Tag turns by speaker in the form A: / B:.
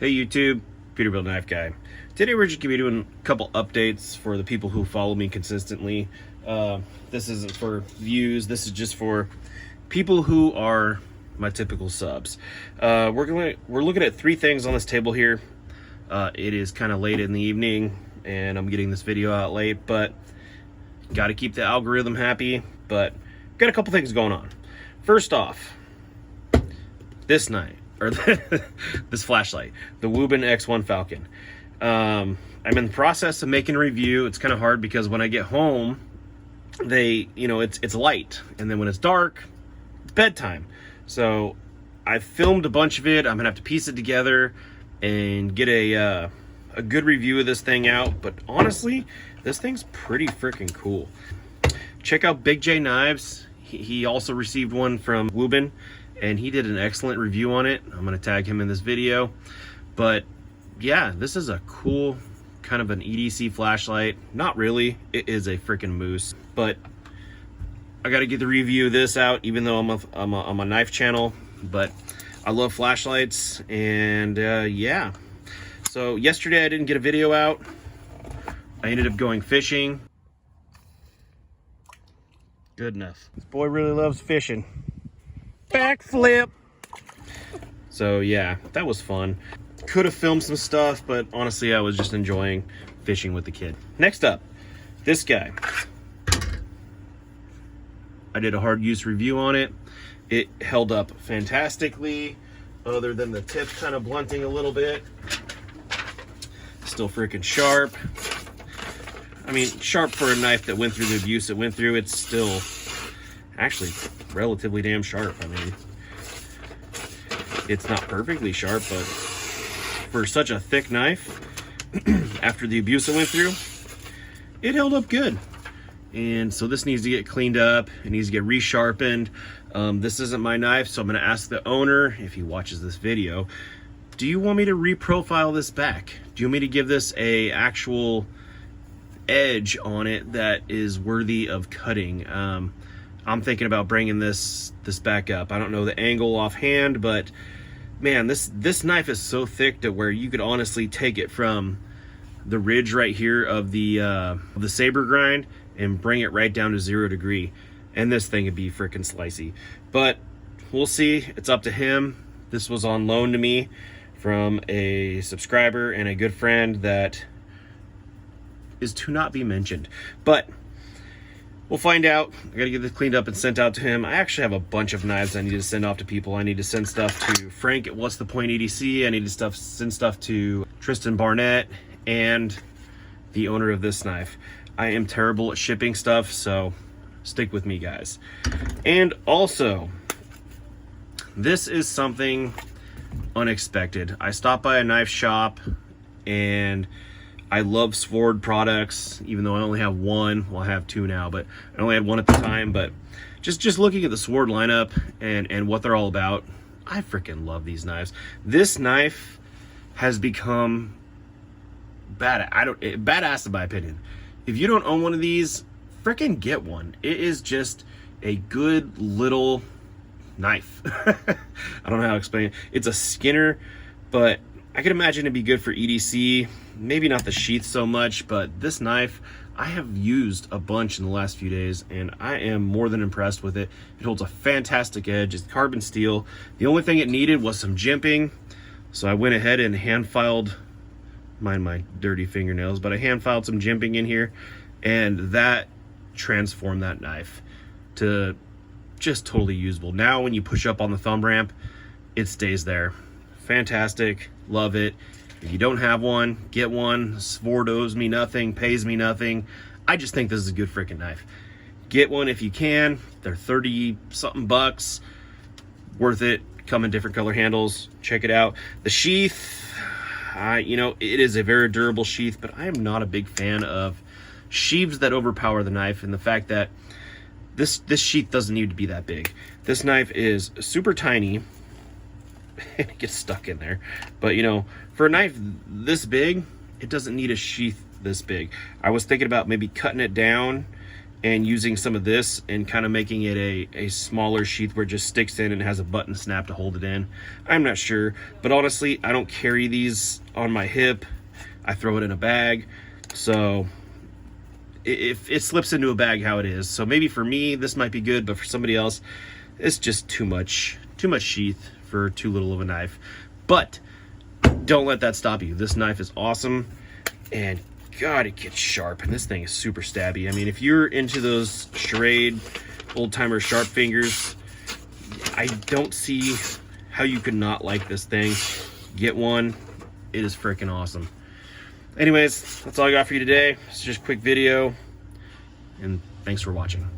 A: Hey YouTube, Peterbilt Knife Guy. Today we're just going to be doing a couple updates for the people who follow me consistently. This isn't for views, this is just for people who are my typical subs. We're looking at three things on this table here. It is kind of late in the evening and I'm getting this video out late, but got to keep the algorithm happy. But got a couple things going on. First off, this night, or this flashlight, the WUBEN X1 Falcon. I'm in the process of making a review. It's kind of hard because when I get home, it's light, and then when it's dark, it's bedtime. So I filmed a bunch of it. I'm gonna have to piece it together and get a good review of this thing out. But honestly, this thing's pretty freaking cool. Check out Big J Knives. He also received one from WUBEN, and he did an excellent review on it. I'm gonna tag him in this video. But yeah, this is a cool kind of an EDC flashlight. Not really, it is a freaking moose. But I gotta get the review of this out, even though I'm a knife channel. But I love flashlights, and yeah. So yesterday I didn't get a video out. I ended up going fishing. Good enough. This boy really loves fishing. Backflip. So yeah, that was fun. Could have filmed some stuff, but honestly I was just enjoying fishing with the kid. Next up, this guy. I did a hard use review on it. It held up fantastically, other than the tip kind of blunting a little bit. Still freaking sharp. I mean, sharp for a knife that went through the abuse it went through. It's still actually relatively damn sharp. I mean, it's not perfectly sharp, but for such a thick knife, after the abuse it went through, it held up good. And so this needs to get cleaned up. It needs to get resharpened. This isn't my knife, so I'm gonna ask the owner, if he watches this video, do you want me to reprofile this back? Do you want me to give this a actual edge on it that is worthy of cutting? I'm thinking about bringing this back up. I don't know the angle offhand, but man, this knife is so thick to where you could honestly take it from the ridge right here of the saber grind and bring it right down to 0 degree, and this thing would be freaking slicey. But we'll see. It's up to him. This was on loan to me from a subscriber and a good friend that is to not be mentioned, but we'll find out. I gotta get this cleaned up and sent out to him. I actually have a bunch of knives I need to send off to people. I need to send stuff to Frank at What's the Point EDC. I need to send stuff to Tristan Barnett and the owner of this knife. I am terrible at shipping stuff, so stick with me, guys. And also, this is something unexpected. I stopped by a knife shop, and I love Svord products, even though I only have one. Well, I have two now, but I only had one at the time. But just looking at the Svord lineup and what they're all about, I freaking love these knives. This knife has become badass in my opinion. If you don't own one of these, freaking get one. It is just a good little knife. I don't know how to explain it. It's a Skinner, but I can imagine it'd be good for EDC. Maybe not the sheath so much, but this knife I have used a bunch in the last few days, and I am more than impressed with it. It holds a fantastic edge. It's carbon steel. The only thing it needed was some jimping, so I went ahead and hand filed, mind my dirty fingernails, but I hand filed some jimping in here, and that transformed that knife to just totally usable. Now when you push up on the thumb ramp, it stays there. Fantastic, love it. If you don't have one, get one. Svord owes me nothing, pays me nothing. I just think this is a good freaking knife. Get one if you can. They're 30 something bucks. Worth it. Come in different color handles. Check it out. The sheath, it is a very durable sheath, but I am not a big fan of sheaths that overpower the knife, and the fact that this sheath doesn't need to be that big. This knife is super tiny. It gets stuck in there, but for a knife this big, it doesn't need a sheath this big. I was thinking about maybe cutting it down and using some of this and kind of making it a smaller sheath where it just sticks in and has a button snap to hold it in. I'm not sure, but honestly, I don't carry these on my hip. I throw it in a bag, so if it slips into a bag how it is. So maybe for me this might be good, but for somebody else it's just too much sheath for too little of a knife. But don't let that stop you. This knife is awesome, and God, it gets sharp, and this thing is super stabby. I mean, if you're into those charade old-timer sharp fingers, I don't see how you could not like this thing. Get one. It is freaking awesome. Anyways, that's all I got for you today. It's just a quick video, and thanks for watching.